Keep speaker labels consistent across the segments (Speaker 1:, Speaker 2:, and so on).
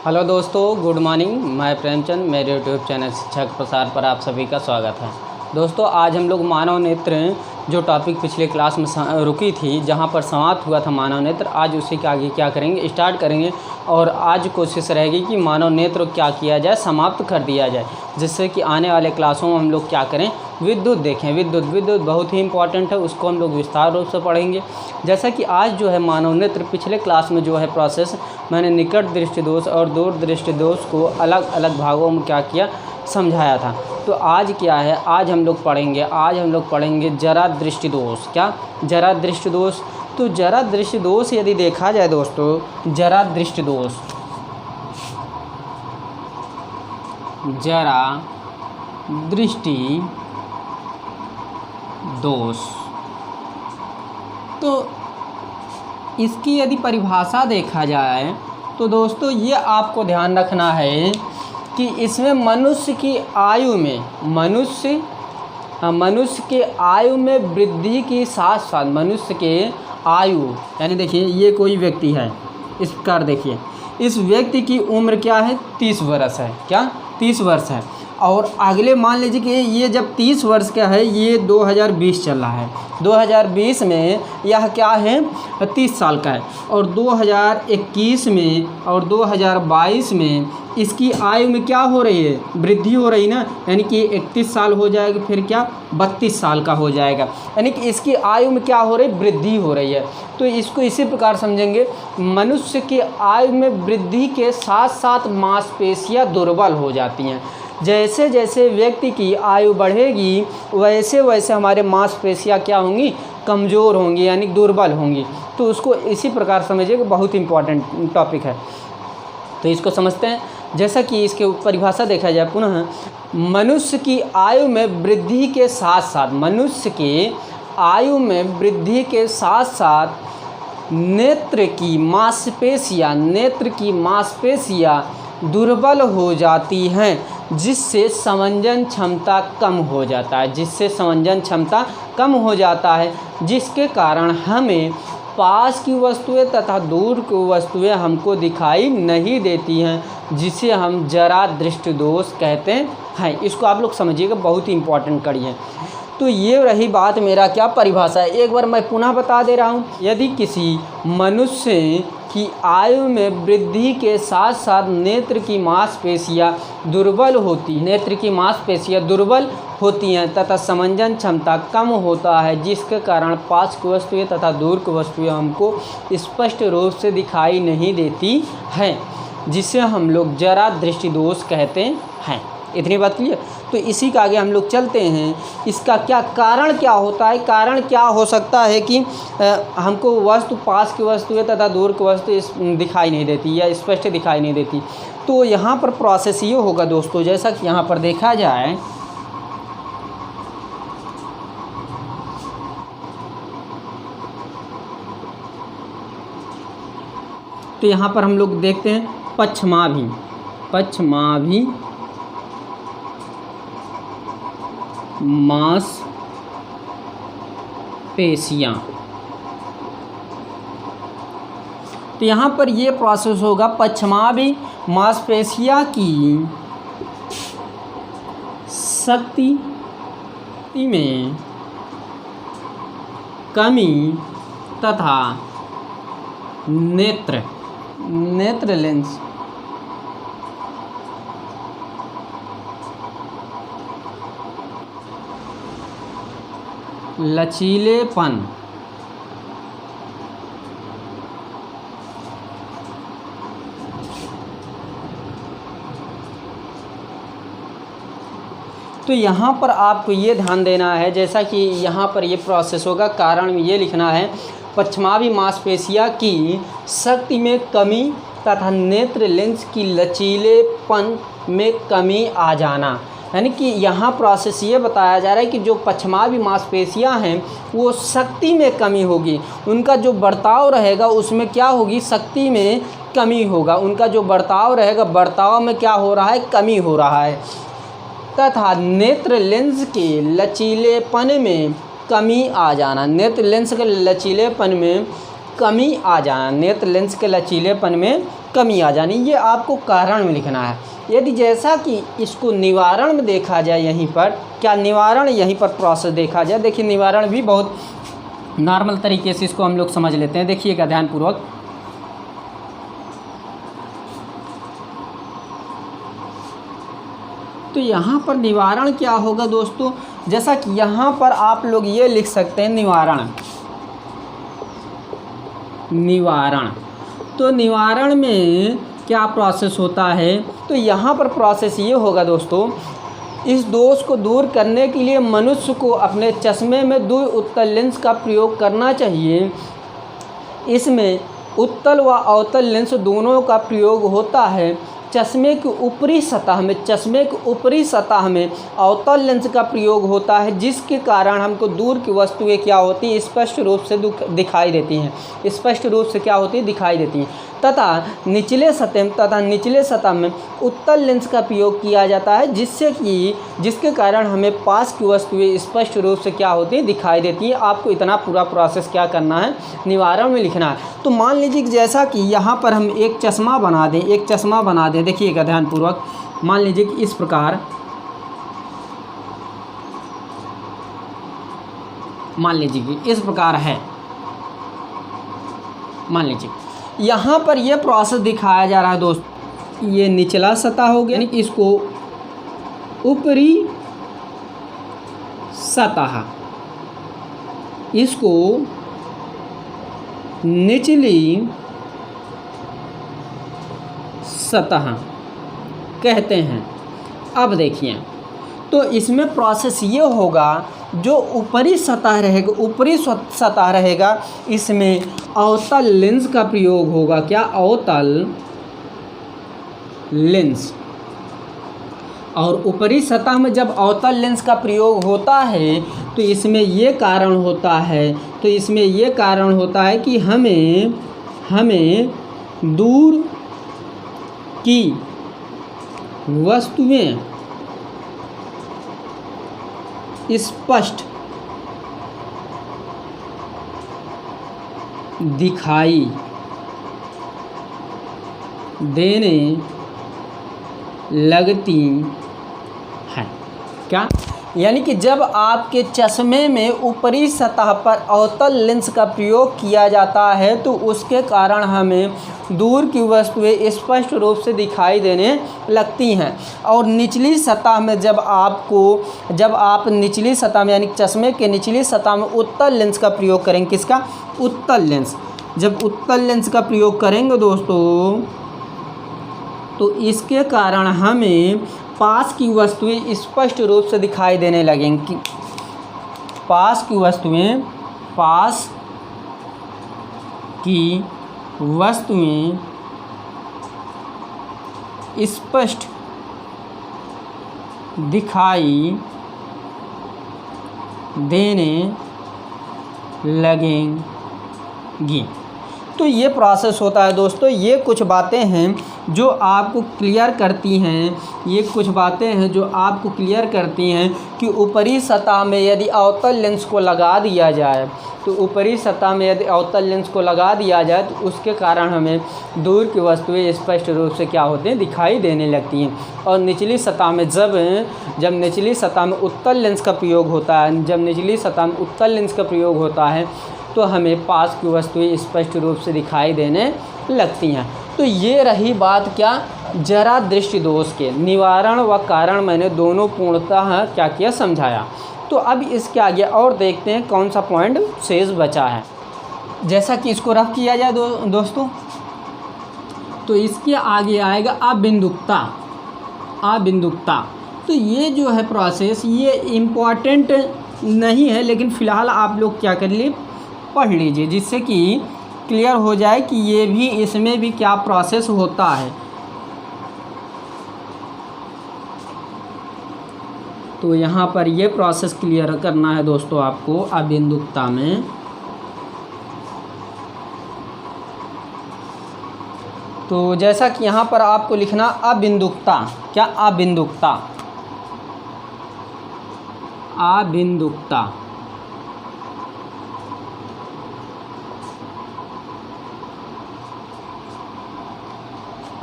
Speaker 1: Hello दोस्तों, good morning. मैं प्रेमचंद, मेरे यूट्यूब चैनल शिक्षक प्रसार पर आप सभी का स्वागत है। दोस्तों, आज हम लोग मानव नेत्र जो टॉपिक पिछले क्लास में रुकी थी, जहां पर समाप्त हुआ था मानव नेत्र, आज उसी के आगे क्या करेंगे, स्टार्ट करेंगे। और आज कोशिश रहेगी कि मानव नेत्र क्या किया जाए, समाप्त कर दिया जाए, जिससे कि आने वाले क्लासों में हम लोग क्या करें, विद्युत देखें। विद्युत बहुत ही इंपॉर्टेंट है, उसको हम लोग विस्तार रूप से पढ़ेंगे। जैसा कि आज जो है मानव नेत्र, पिछले क्लास में जो है प्रोसेस मैंने निकट दृष्टि दोष और दूर दृष्टि दोष को अलग अलग भागों में क्या किया, समझाया था। तो आज क्या है, आज हम लोग पढ़ेंगे जरा दृष्टि दोष। क्या? जरा दृष्टि दोष। तो जरा दृष्टि दोष यदि देखा जाए दोस्तों, जरा दृष्टि दोष, जरा दृष्टि दोष, तो इसकी यदि परिभाषा देखा जाए तो दोस्तों ये आपको ध्यान रखना है कि इसमें मनुष्य की आयु में मनुष्य के आयु में वृद्धि के साथ साथ मनुष्य के आयु, यानी देखिए ये कोई व्यक्ति है, इस प्रकार देखिए, इस व्यक्ति की उम्र क्या है, 30 वर्ष है। क्या? 30 वर्ष है। और अगले मान लीजिए कि ये जब 30 वर्ष का है, ये 2020 चल रहा है, 2020 में यह क्या है, 30 साल का है। और 2021 में और 2022 में इसकी आयु में क्या हो रही है, वृद्धि हो रही ना, यानी कि 31 साल हो जाएगा, फिर क्या 32 साल का हो जाएगा, यानी कि इसकी आयु में क्या हो रही है, वृद्धि हो रही है। तो इसको इसी प्रकार समझेंगे, मनुष्य की आयु में वृद्धि के साथ साथ मांसपेशियां दुर्बल हो जाती हैं। जैसे जैसे व्यक्ति की आयु बढ़ेगी वैसे वैसे हमारे मांसपेशियां क्या होंगी, कमज़ोर होंगी, यानी दुर्बल होंगी। तो उसको इसी प्रकार समझिए कि बहुत इंपॉर्टेंट टॉपिक है। तो इसको समझते हैं। जैसा कि इसके परिभाषा देखा जाए पुनः, मनुष्य की आयु में वृद्धि के साथ साथ, मनुष्य के आयु में वृद्धि के साथ साथ नेत्र की मांसपेशियां दुर्बल हो जाती हैं, जिससे समंजन क्षमता कम हो जाता है, जिसके कारण हमें पास की वस्तुएं तथा दूर की वस्तुएं हमको दिखाई नहीं देती हैं, जिसे हम जरा दृष्टि दोष कहते हैं। इसको आप लोग समझिएगा, बहुत ही इंपॉर्टेंट कड़ी है। तो ये रही बात, मेरा क्या परिभाषा है, एक बार मैं पुनः बता दे रहा हूँ। यदि किसी मनुष्य की आयु में वृद्धि के साथ साथ नेत्र की मांसपेशियां दुर्बल होती हैं तथा समंजन क्षमता कम होता है, जिसके कारण पास की वस्तुएं तथा दूर की वस्तुएं हमको स्पष्ट रूप से दिखाई नहीं देती हैं, जिसे हम लोग जरा दृष्टि दोष कहते हैं। इतनी बात क्लियर। तो इसी का आगे हम लोग चलते हैं। इसका क्या कारण क्या होता है, कारण क्या हो सकता है कि हमको वस्तु, पास की वस्तुएं तथा दूर की वस्तु दिखाई नहीं देती या स्पष्ट दिखाई नहीं देती। तो यहाँ पर प्रोसेस ये होगा दोस्तों, जैसा कि यहाँ पर देखा जाए, तो यहाँ पर हम लोग देखते हैं पक्षमाभि मांसपेशियां। तो यहाँ पर ये प्रोसेस होगा, पक्षमाभि मांसपेशियां की शक्ति में कमी तथा नेत्र लेंस लचीलेपन तो यहाँ पर आपको ये ध्यान देना है, जैसा कि यहाँ पर ये प्रोसेस होगा, कारण में ये लिखना है, पक्षमाभि मांसपेशियां की शक्ति में कमी तथा नेत्र लेंस की लचीलेपन में कमी आ जाना। यानी कि यहाँ प्रोसेस ये बताया जा रहा है कि जो पक्षमाभि मांसपेशियां हैं वो शक्ति में कमी होगी, उनका जो बर्ताव रहेगा उसमें क्या होगी, शक्ति में कमी होगा, उनका जो बर्ताव रहेगा, बर्ताव में क्या हो रहा है, कमी हो रहा है, तथा नेत्र लेंस के लचीलेपन में कमी आ जाना। नेत्र लेंस के लचीलेपन में कमी आ जाना, नेत्र लेंस के लचीलेपन में कमी आ जानी, ये आपको कारण में लिखना है। यदि जैसा कि इसको निवारण में देखा जाए, यहीं पर क्या निवारण, यहीं पर प्रोसेस देखा जाए, देखिए निवारण भी बहुत नॉर्मल तरीके से इसको हम लोग समझ लेते हैं। देखिएगा ध्यानपूर्वक, तो यहाँ पर निवारण क्या होगा दोस्तों, जैसा कि यहाँ पर आप लोग ये लिख सकते हैं निवारण, निवारण। तो निवारण में क्या प्रोसेस होता है, तो यहाँ पर प्रोसेस ये होगा दोस्तों, इस दोष को दूर करने के लिए मनुष्य को अपने चश्मे में द्वि उत्तल लेंस का प्रयोग करना चाहिए। इसमें उत्तल व अवतल लेंस दोनों का प्रयोग होता है। चश्मे की ऊपरी सतह में अवतल लेंस का प्रयोग होता है, जिसके कारण हमको दूर की वस्तुएं क्या होती हैं, स्पष्ट रूप से दिखाई देती हैं, स्पष्ट रूप से क्या होती है, दिखाई देती हैं। तथा निचले सतह में उत्तल लेंस का प्रयोग किया जाता है, जिसके कारण हमें पास की वस्तुएं स्पष्ट रूप से क्या होती हैं, दिखाई देती हैं। आपको इतना पूरा प्रोसेस क्या करना है, निवारण में लिखना है। तो मान लीजिए कि जैसा कि यहाँ पर हम एक चश्मा बना दें, देखिएगा ध्यानपूर्वक, मान लीजिए कि इस प्रकार, मान लीजिए कि इस प्रकार है, मान लीजिए यहाँ पर ये प्रोसेस दिखाया जा रहा है दोस्त, ये निचला सतह हो गया, यानी कि इसको ऊपरी सतह, इसको निचली सतह कहते हैं। अब देखिए, तो इसमें प्रोसेस ये होगा, जो ऊपरी सतह रहेगा, इसमें अवतल लेंस का प्रयोग होगा। क्या, अवतल लेंस। और ऊपरी सतह में जब अवतल लेंस का प्रयोग होता है, तो इसमें ये कारण होता है कि हमें दूर की वस्तुएं स्पष्ट दिखाई देने लगती हैं। क्या, यानी कि जब आपके चश्मे में ऊपरी सतह पर अवतल लेंस का प्रयोग किया जाता है, तो उसके कारण हमें दूर की वस्तुएं स्पष्ट रूप से दिखाई देने लगती हैं। और निचली सतह में जब आप निचली सतह में, यानी चश्मे के निचली सतह में उत्तल लेंस का प्रयोग करेंगे, किसका, उत्तल लेंस। जब उत्तल लेंस का प्रयोग करेंगे दोस्तों, तो इसके कारण हमें पास की वस्तुएं स्पष्ट रूप से दिखाई देने लगेंगी। पास की वस्तुएं स्पष्ट दिखाई देने लगेंगी। तो ये प्रोसेस होता है दोस्तों। ये कुछ बातें हैं जो आपको क्लियर करती हैं कि ऊपरी सतह में यदि अवतल लेंस को लगा दिया जाए, तो उसके कारण हमें दूर की वस्तुएं स्पष्ट रूप से क्या होते हैं, दिखाई देने लगती हैं। और निचली सतह में जब निचली सतह में उत्तल लेंस का प्रयोग होता है, तो हमें पास की वस्तुएं स्पष्ट रूप से दिखाई देने लगती हैं। तो ये रही बात क्या, जरा दृष्टि दोष के निवारण व कारण मैंने दोनों पूर्णतः क्या किया, समझाया। तो अब इसके आगे और देखते हैं कौन सा पॉइंट शेष बचा है। जैसा कि इसको रफ किया जाए दोस्तों, तो इसके आगे आएगा अबिंदुकता। तो ये जो है प्रोसेस, ये इम्पॉर्टेंट नहीं है, लेकिन फ़िलहाल आप लोग क्या कर लिए, पढ़ लीजिए, जिससे कि क्लियर हो जाए कि ये भी, इसमें भी क्या प्रोसेस होता है। तो यहाँ पर ये प्रोसेस क्लियर करना है दोस्तों आपको अबिंदुकता में। तो जैसा कि यहाँ पर आपको लिखना अबिंदुकता। क्या, अबिंदुकता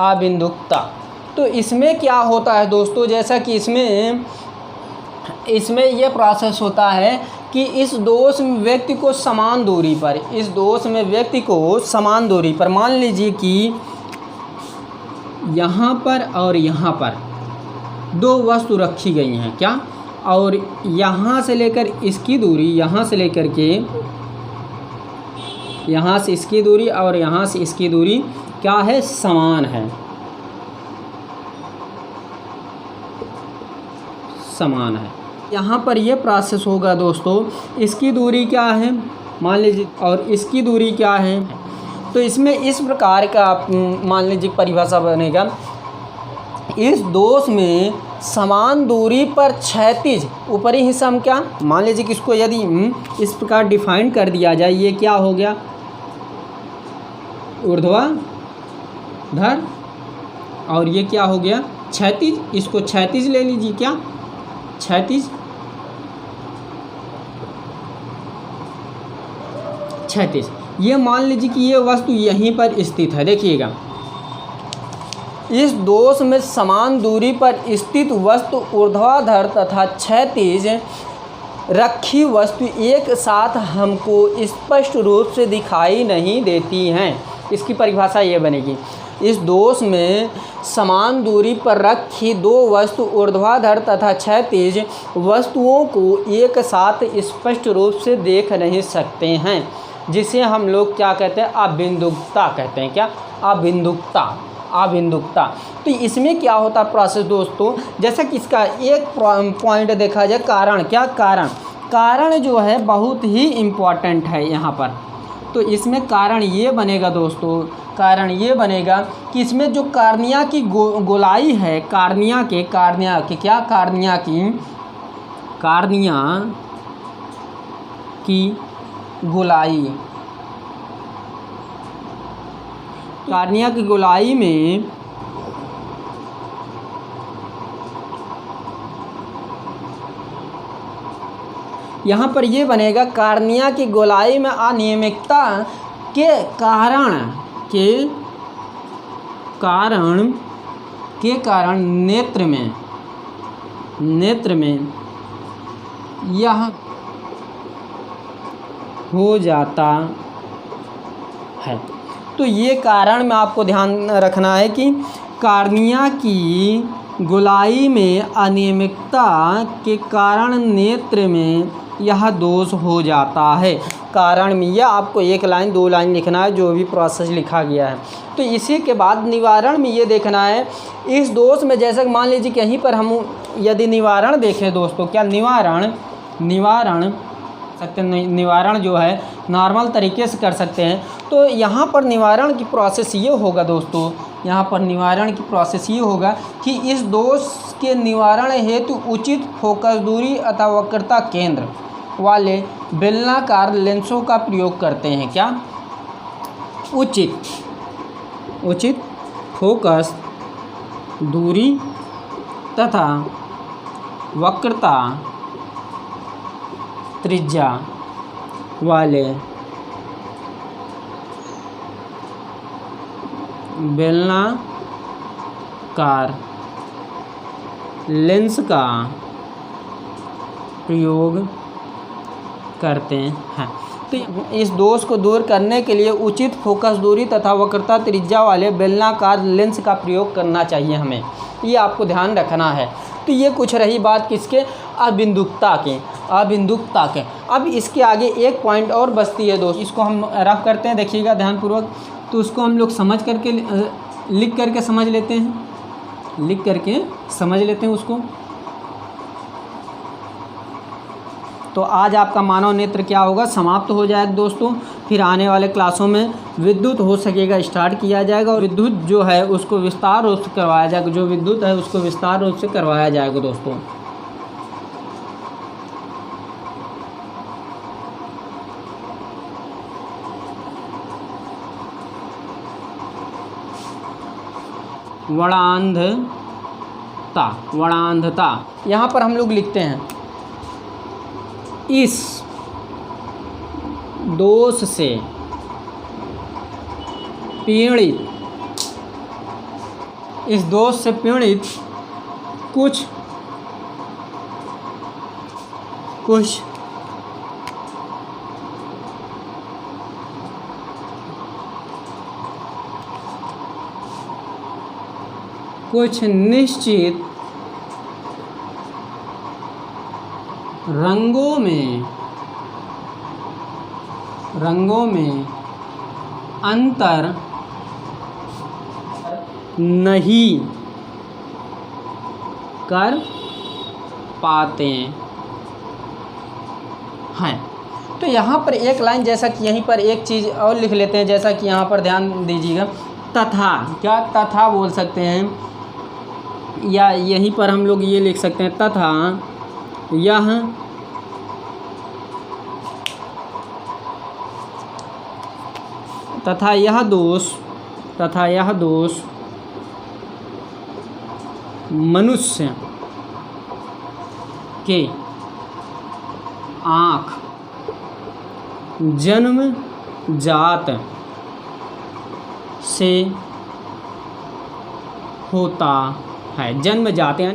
Speaker 1: अबिंदुकता। तो इसमें क्या होता है दोस्तों, जैसा कि इसमें यह प्रोसेस होता है कि इस दोष में व्यक्ति को समान दूरी पर, मान लीजिए कि यहाँ पर और यहाँ पर दो वस्तु रखी गई हैं क्या, और यहाँ से लेकर इसकी दूरी, यहाँ से लेकर के यहाँ से इसकी दूरी और यहाँ से इसकी दूरी क्या है, समान है, समान है। यहाँ पर ये प्रोसेस होगा दोस्तों, इसकी दूरी क्या है मान लीजिए और इसकी दूरी क्या है, तो इसमें इस प्रकार का मान लीजिए परिभाषा बनेगा, इस दोष में समान दूरी पर क्षैतिज ऊपरी हिस्सा में क्या, मान लीजिए कि इसको यदि इस प्रकार डिफाइन कर दिया जाए, ये क्या हो गया ऊर्ध्वाधर और ये क्या हो गया क्षैतिज, इसको क्षैतिज ले लीजिए, क्या क्षैतिज। ये मान लीजिए कि ये वस्तु यहीं पर स्थित है, देखिएगा इस दोष में समान दूरी पर स्थित वस्तु ऊर्ध्वाधर तथा क्षैतिज रखी वस्तु एक साथ हमको स्पष्ट रूप से दिखाई नहीं देती हैं। इसकी परिभाषा ये बनेगी, इस दोष में समान दूरी पर रखी दो वस्तु ऊर्ध्वाधर तथा क्षैतिज वस्तुओं को एक साथ स्पष्ट रूप से देख नहीं सकते हैं, जिसे हम लोग क्या कहते हैं, अबिंदुकता कहते हैं। क्या, अबिंदुकता। तो इसमें क्या होता है प्रोसेस दोस्तों, जैसा कि इसका एक पॉइंट देखा जाए, कारण क्या, कारण जो है बहुत ही इम्पॉर्टेंट है यहाँ पर। तो इसमें कारण ये बनेगा दोस्तों, कारण ये बनेगा कि इसमें जो कार्निया की गोलाई है, कार्निया की गोलाई, कार्निया की गोलाई में यहाँ पर ये बनेगा, कार्निया की गोलाई में अनियमितता के कारण नेत्र में यह हो जाता है। तो ये कारण में आपको ध्यान रखना है कि कार्निया की गोलाई में अनियमितता के कारण नेत्र में यह दोष हो जाता है। कारण में यह आपको 1 लाइन 2 लाइन लिखना है, जो भी प्रोसेस लिखा गया है। तो इसी के बाद निवारण में ये देखना है, इस दोष में जैसे मान लीजिए कि यहीं पर हम यदि निवारण देखें दोस्तों, क्या निवारण जो है नॉर्मल तरीके से कर सकते हैं। तो यहाँ पर निवारण की प्रोसेस ये होगा दोस्तों, यहाँ पर निवारण की प्रोसेस ये होगा कि इस दोष के निवारण हेतु उचित फोकस दूरी अथवा वक्रता केंद्र वाले बेलनाकार लेंसों का प्रयोग करते हैं। क्या, उचित फोकस दूरी तथा वक्रता त्रिज्या वाले बेलनाकार लेंस का प्रयोग करते हैं। तो इस दोष को दूर करने के लिए उचित फोकस दूरी तथा वक्रता त्रिज्या वाले बेलनाकार लेंस का प्रयोग करना चाहिए हमें, ये आपको ध्यान रखना है। तो ये कुछ रही बात किसके, अबिंदुकता के। अब इसके आगे एक पॉइंट और बचती है दोस्त, इसको हम रफ करते हैं, देखिएगा ध्यानपूर्वक। तो उसको हम लोग समझ करके लिख करके समझ लेते हैं उसको। तो आज आपका मानव नेत्र क्या होगा, समाप्त हो जाएगा दोस्तों। फिर आने वाले क्लासों में विद्युत हो सकेगा स्टार्ट किया जाएगा, और विद्युत जो है उसको विस्तार रूप से करवाया जाएगा, दोस्तों। वरांधता यहाँ पर हम लोग लिखते हैं, इस दोष से पीड़ित इस दोष से पीड़ित कुछ निश्चित रंगों में अंतर नहीं कर पाते हैं। तो यहाँ पर एक लाइन, जैसा कि यहीं पर एक चीज़ और लिख लेते हैं, जैसा कि यहाँ पर ध्यान दीजिएगा, तथा, क्या तथा बोल सकते हैं, या यहीं पर हम लोग ये लिख सकते हैं, तथा यह दोष मनुष्य के आँख जन्मजात से होता है, जन्मजात हैं,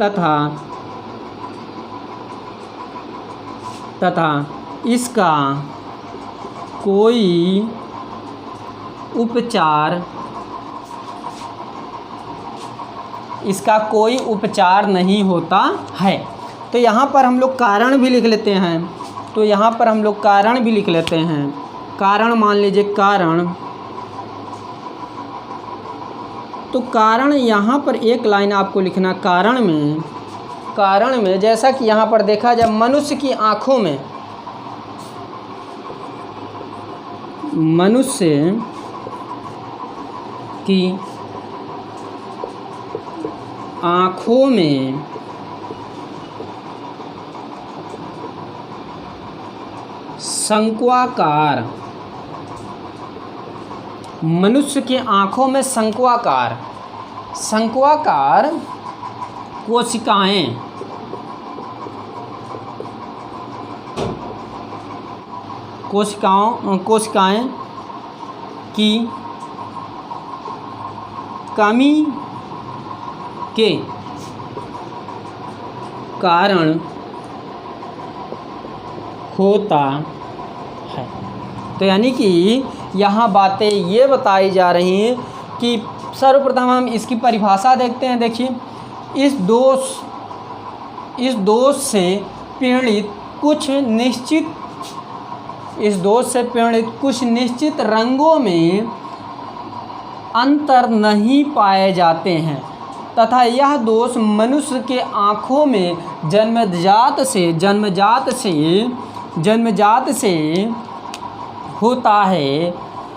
Speaker 1: तथा इसका कोई उपचार नहीं होता है। तो यहाँ पर हम लोग कारण भी लिख लेते हैं, कारण मान लीजिए, तो कारण यहाँ पर एक लाइन आपको लिखना, कारण में जैसा कि यहाँ पर देखा जाए, मनुष्य की आँखों में शंक्वाकार, मनुष्य की आँखों में शंक्वाकार कोशिकाएं की कमी के कारण होता है। तो यानी कि यहाँ बातें ये बताई जा रही हैं कि सर्वप्रथम हम इसकी परिभाषा देखते हैं। देखिए, इस दोष से पीड़ित कुछ निश्चित रंगों में अंतर नहीं पाए जाते हैं, तथा यह दोष मनुष्य के आँखों में जन्मजात से होता है,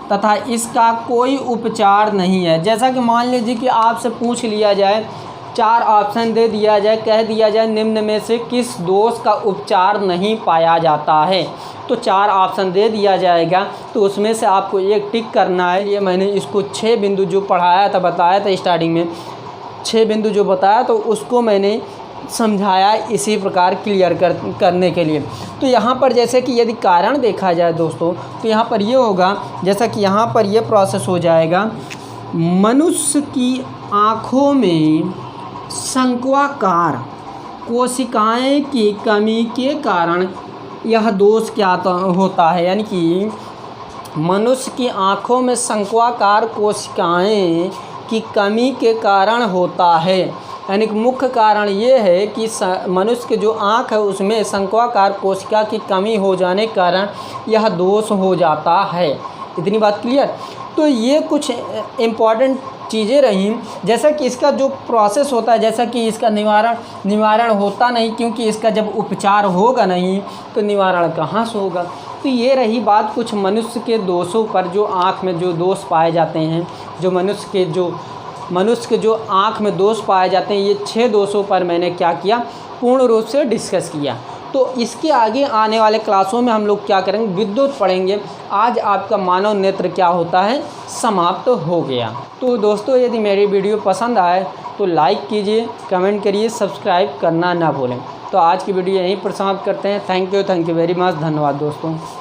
Speaker 1: तथा इसका कोई उपचार नहीं है। जैसा कि मान लीजिए कि आपसे पूछ लिया जाए, 4 ऑप्शन दे दिया जाए, कह दिया जाए निम्न में से किस दोष का उपचार नहीं पाया जाता है, तो 4 ऑप्शन दे दिया जाएगा, तो उसमें से आपको एक टिक करना है। ये मैंने इसको 6 बिंदु जो बताया था स्टार्टिंग में, 6 बिंदु जो बताया, तो उसको मैंने समझाया इसी प्रकार क्लियर करने के लिए। तो यहाँ पर जैसे कि यदि कारण देखा जाए दोस्तों, तो यहाँ पर ये होगा, जैसा कि यहाँ पर ये प्रोसेस हो जाएगा, मनुष्य की आँखों में शंक्वाकार कोशिकाएं की कमी के कारण यह दोष क्या होता है। यानी कि मनुष्य की आँखों में शंक्वाकार कोशिकाएं की कमी के कारण होता है। यानी कि मुख्य कारण ये है कि मनुष्य के जो आँख है उसमें शंक्वाकार कोशिका की कमी हो जाने के कारण यह दोष हो जाता है। इतनी बात क्लियर। तो ये कुछ इम्पॉर्टेंट चीज़ें रहीं। जैसा कि इसका जो प्रोसेस होता है, जैसा कि इसका निवारण होता नहीं, क्योंकि इसका जब उपचार होगा नहीं तो निवारण कहाँ से होगा। तो ये रही बात कुछ मनुष्य के दोषों पर, जो आँख में जो दोष पाए जाते हैं, जो मनुष्य के जो आँख में दोष पाए जाते हैं, ये 6 दोषों पर मैंने क्या किया, पूर्ण रूप से डिस्कस किया। तो इसके आगे आने वाले क्लासों में हम लोग क्या करेंगे, विद्युत पढ़ेंगे। आज आपका मानव नेत्र क्या होता है समाप्त हो गया। तो दोस्तों, यदि मेरी वीडियो पसंद आए तो लाइक कीजिए, कमेंट करिए, सब्सक्राइब करना ना भूलें। तो आज की वीडियो यहीं पर समाप्त करते हैं। Thank you very much. धन्यवाद दोस्तों।